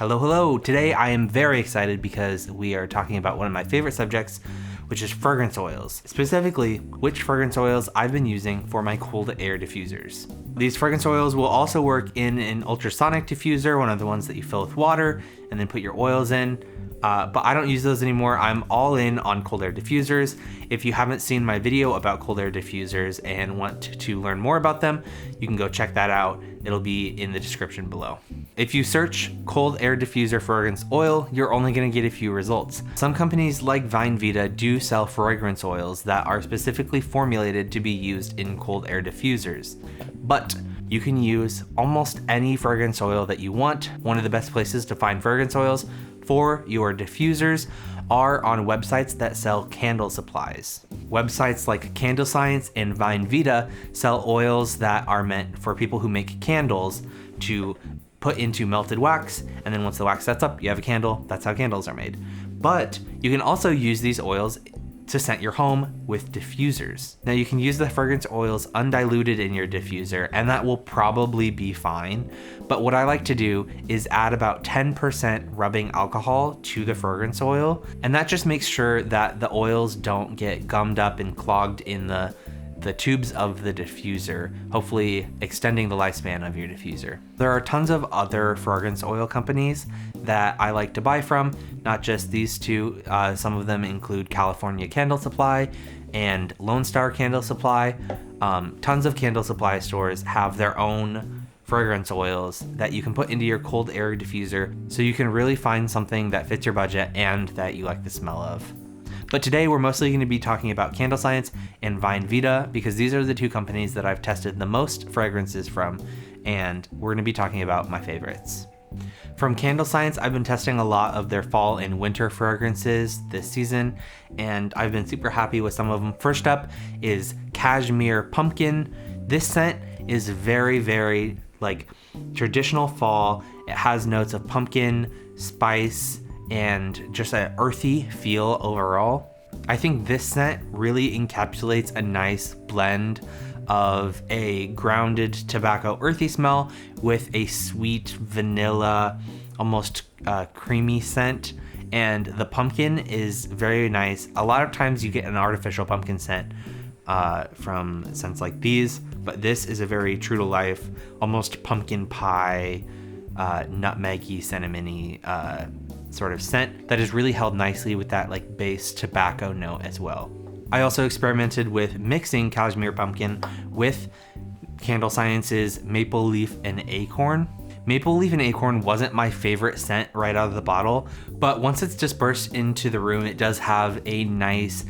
Hello, hello. Today I am very excited because we are talking about one of my favorite subjects, which is fragrance oils. Specifically, which fragrance oils I've been using for my cold air diffusers. These fragrance oils will also work in an ultrasonic diffuser, one of the ones that you fill with water and then put your oils in. But I don't use those anymore. I'm all in on cold air diffusers. If you haven't seen my video about cold air diffusers and want to learn more about them, you can go check that out. It'll be in the description below. If you search cold air diffuser fragrance oil, you're only gonna get a few results. Some companies like Vita do sell fragrance oils that are specifically formulated to be used in cold air diffusers. But you can use almost any fragrance oil that you want. One of the best places to find fragrance oils for your diffusers are on websites that sell candle supplies. Websites like Candle Science and Vita sell oils that are meant for people who make candles to put into melted wax, and then once the wax sets up, you have a candle. That's how candles are made. But you can also use these oils to scent your home with diffusers. Now you can use the fragrance oils undiluted in your diffuser, and that will probably be fine. But what I like to do is add about 10% rubbing alcohol to the fragrance oil, and that just makes sure that the oils don't get gummed up and clogged in the tubes of the diffuser, hopefully extending the lifespan of your diffuser. There are tons of other fragrance oil companies that I like to buy from, not just these two. Some of them include California Candle Supply and Lone Star Candle Supply. Tons of candle supply stores have their own fragrance oils that you can put into your cold air diffuser, so you can really find something that fits your budget and that you like the smell of. But today we're mostly going to be talking about Candle Science and Vita because these are the two companies that I've tested the most fragrances from, and we're going to be talking about my favorites. From Candle Science, I've been testing a lot of their fall and winter fragrances this season, and I've been super happy with some of them. First up is Cashmere Pumpkin. This scent is very, very like traditional fall. It has notes of pumpkin, spice, and just an earthy feel overall. I think this scent really encapsulates a nice blend of a grounded tobacco earthy smell with a sweet vanilla, almost creamy scent. And the pumpkin is very nice. A lot of times you get an artificial pumpkin scent from scents like these, but this is a very true to life, almost pumpkin pie, nutmeggy, cinnamony sort of scent that is really held nicely with that like base tobacco note as well. I also experimented with mixing Cashmere Pumpkin with Candle Science's Maple Leaf and Acorn. Maple Leaf and Acorn wasn't my favorite scent right out of the bottle, but once it's dispersed into the room, it does have a nice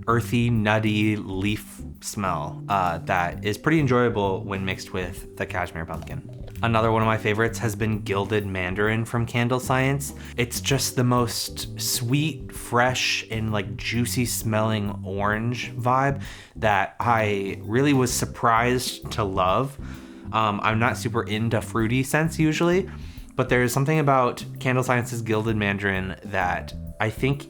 earthy, nutty leaf smell that is pretty enjoyable when mixed with the Cashmere Pumpkin. Another one of my favorites has been Gilded Mandarin from Candle Science. It's just the most sweet, fresh, and like juicy smelling orange vibe that I really was surprised to love. I'm not super into fruity scents usually, but there's something about Candle Science's Gilded Mandarin that I think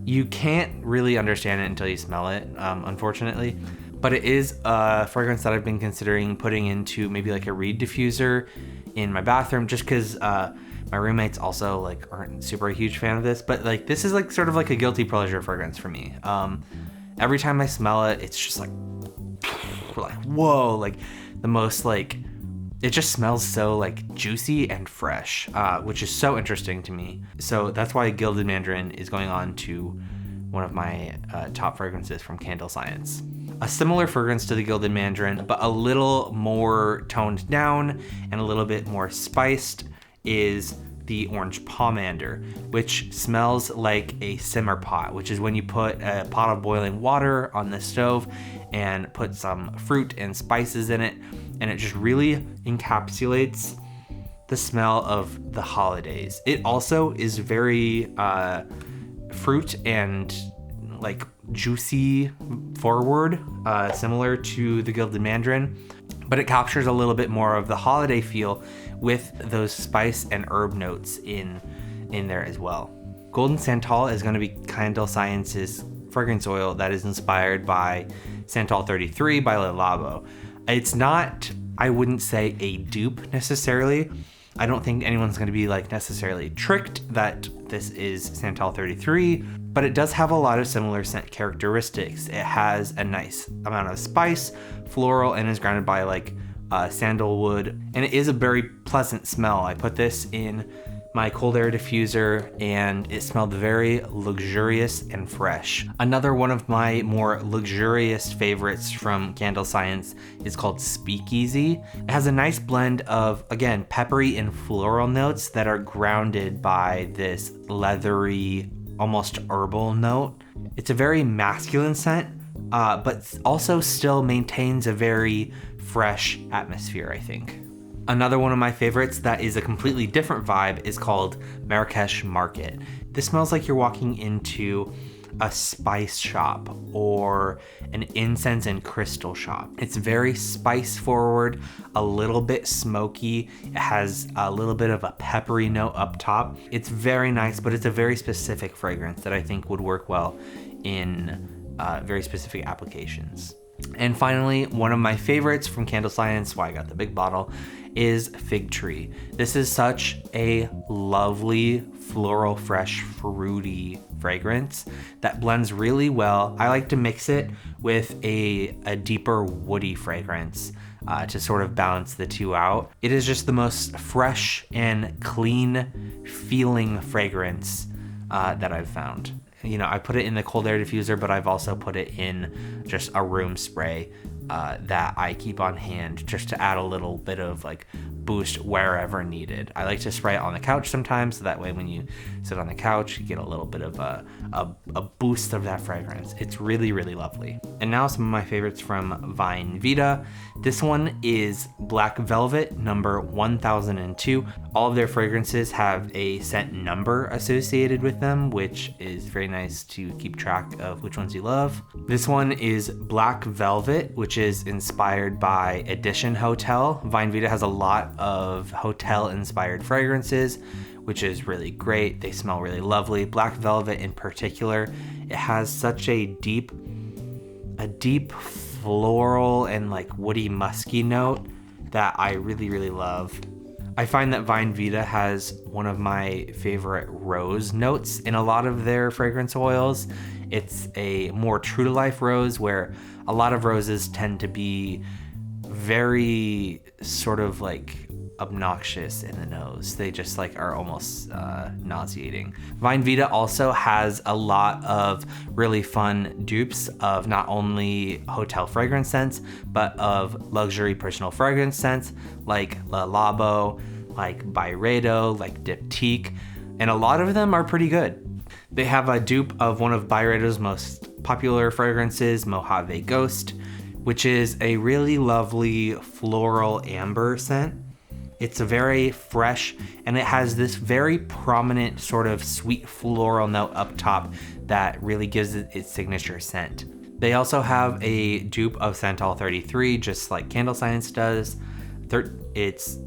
you can't really understand it until you smell it, unfortunately. But it is a fragrance that I've been considering putting into maybe like a reed diffuser in my bathroom, just because my roommates also like aren't super a huge fan of this. But like this is like sort of like a guilty pleasure fragrance for me. Every time I smell it, it's just like whoa, like the most like it just smells so like juicy and fresh, which is so interesting to me. So that's why Gilded Mandarin is going on to one of my top fragrances from Candle Science. A similar fragrance to the Gilded Mandarin, but a little more toned down and a little bit more spiced, is the Orange Pomander, which smells like a simmer pot, which is when you put a pot of boiling water on the stove and put some fruit and spices in it, and it just really encapsulates the smell of the holidays. It also is very fruit and like juicy forward, similar to the Gilded Mandarin, but it captures a little bit more of the holiday feel with those spice and herb notes in there as well. Golden Santal is going to be Candle Science's fragrance oil that is inspired by Santal 33 by Le Labo. It's not, I wouldn't say a dupe necessarily, I don't think anyone's going to be like necessarily tricked that this is Santal 33, but it does have a lot of similar scent characteristics. It has a nice amount of spice, floral, and is grounded by like sandalwood, and it is a very pleasant smell. I put this in my cold air diffuser and it smelled very luxurious and fresh. Another one of my more luxurious favorites from Candle Science is called Speakeasy. It has a nice blend of, again, peppery and floral notes that are grounded by this leathery, almost herbal note. It's a very masculine scent, but also still maintains a very fresh atmosphere, I think. Another one of my favorites that is a completely different vibe is called Marakesh Market. This smells like you're walking into a spice shop or an incense and crystal shop. It's very spice forward, a little bit smoky. It has a little bit of a peppery note up top. It's very nice, but it's a very specific fragrance that I think would work well in very specific applications. And finally, one of my favorites from Candle Science, why I got the big bottle, is Fig Tree. This is such a lovely, floral, fresh, fruity fragrance that blends really well. I like to mix it with a deeper woody fragrance to sort of balance the two out. It is just the most fresh and clean feeling fragrance that I've found. You know, I put it in the cold air diffuser, but I've also put it in just a room spray that I keep on hand just to add a little bit of like boost wherever needed. I like to spray it on the couch sometimes, so that way when you sit on the couch, you get a little bit of a boost of that fragrance. It's really, really lovely. And now some of my favorites from Vine Vita. This one is Black Velvet number 1002. All of their fragrances have a scent number associated with them, which is very nice to keep track of which ones you love. This one is Black Velvet, which is inspired by Edition Hotel. Vine Vita has a lot of hotel inspired fragrances, which is really great. They smell really lovely. Black Velvet in particular, it has such a deep floral and like woody musky note that I really, really love. I find that Vine Vita has one of my favorite rose notes in a lot of their fragrance oils. It's a more true to life rose, where a lot of roses tend to be very sort of like obnoxious in the nose. They just like are almost nauseating. Vine Vita also has a lot of really fun dupes of not only hotel fragrance scents, but of luxury personal fragrance scents like Le Labo, like Byredo, like Diptyque, and a lot of them are pretty good. They have a dupe of one of Byredo's most popular fragrances, Mojave Ghost, which is a really lovely floral amber scent. It's a very fresh, and it has this very prominent sort of sweet floral note up top that really gives it its signature scent. They also have a dupe of Santal 33, just like Candle Science does. It's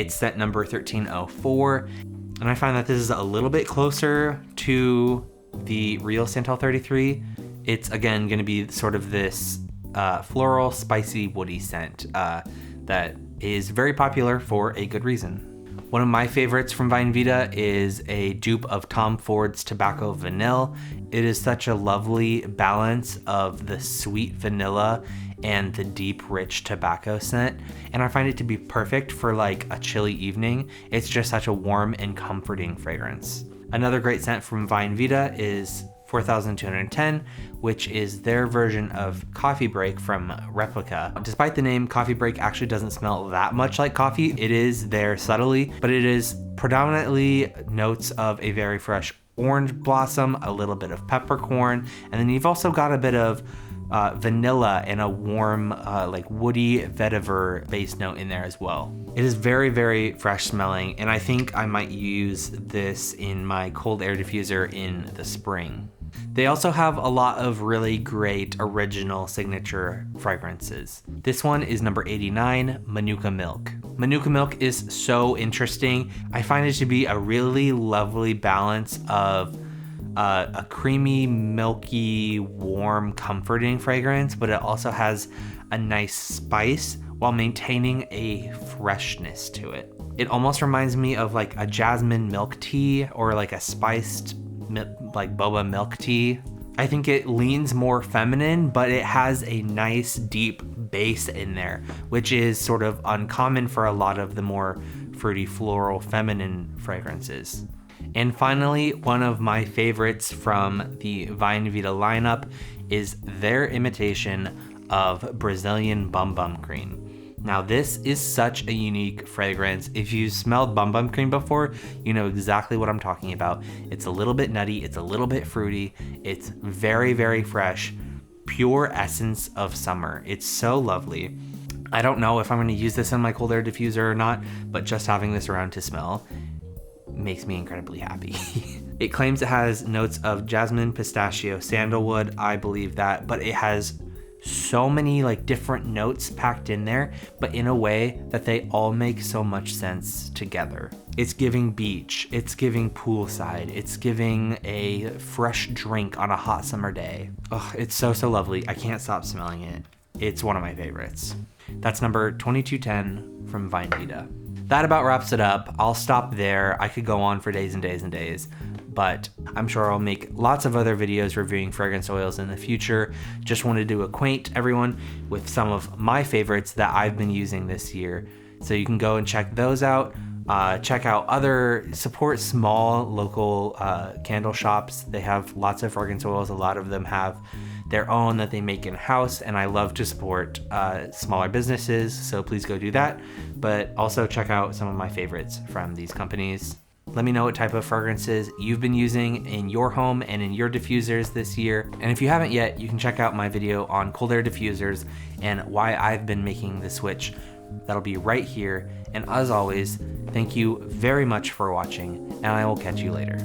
scent number 1304, and I find that this is a little bit closer to the real Santal 33. It's again going to be sort of this floral, spicy, woody scent that is very popular for a good reason. One of my favorites from Vine Vita is a dupe of Tom Ford's Tobacco Vanille. It is such a lovely balance of the sweet vanilla and the deep, rich tobacco scent, and I find it to be perfect for like a chilly evening. It's just such a warm and comforting fragrance. Another great scent from Vine Vita is 4210, which is their version of Coffee Break from Replika. Despite the name, Coffee Break actually doesn't smell that much like coffee. It is there subtly, but it is predominantly notes of a very fresh orange blossom, a little bit of peppercorn, and then you've also got a bit of vanilla and a warm like woody vetiver base note in there as well. It is very, very fresh smelling, and I think I might use this in my cold air diffuser in the spring. They also have a lot of really great original signature fragrances. This one is number 89, Manuka Milk. Manuka Milk is so interesting. I find it to be a really lovely balance of a creamy, milky, warm, comforting fragrance, but it also has a nice spice while maintaining a freshness to it. It almost reminds me of like a jasmine milk tea or like a spiced like boba milk tea. I think it leans more feminine, but it has a nice deep base in there, which is sort of uncommon for a lot of the more fruity floral feminine fragrances. And finally, one of my favorites from the Vine Vita lineup is their imitation of Brazilian Bum Bum Cream. Now this is such a unique fragrance. If you smelled Bum Bum Cream before, you know exactly what I'm talking about. It's a little bit nutty, it's a little bit fruity, it's very, very fresh, pure essence of summer. It's so lovely. I don't know if I'm going to use this in my cold air diffuser or not, but just having this around to smell makes me incredibly happy. It claims it has notes of jasmine, pistachio, sandalwood. I believe that, but it has so many like different notes packed in there, but in a way that they all make so much sense together. It's giving beach, it's giving poolside, it's giving a fresh drink on a hot summer day. Oh, it's so lovely. I can't stop smelling it. It's one of my favorites. That's number 2210 from Vine Vita. That about wraps it up. I'll stop there. I could go on for days and days and days, but I'm sure I'll make lots of other videos reviewing fragrance oils in the future. Just wanted to acquaint everyone with some of my favorites that I've been using this year. So you can go and check those out. Check out support small local candle shops. They have lots of fragrance oils. A lot of them have their own that they make in-house, and I love to support smaller businesses, so please go do that. But also check out some of my favorites from these companies. Let me know what type of fragrances you've been using in your home and in your diffusers this year. And if you haven't yet, you can check out my video on cold air diffusers and why I've been making the switch. That'll be right here. And as always, thank you very much for watching, and I will catch you later.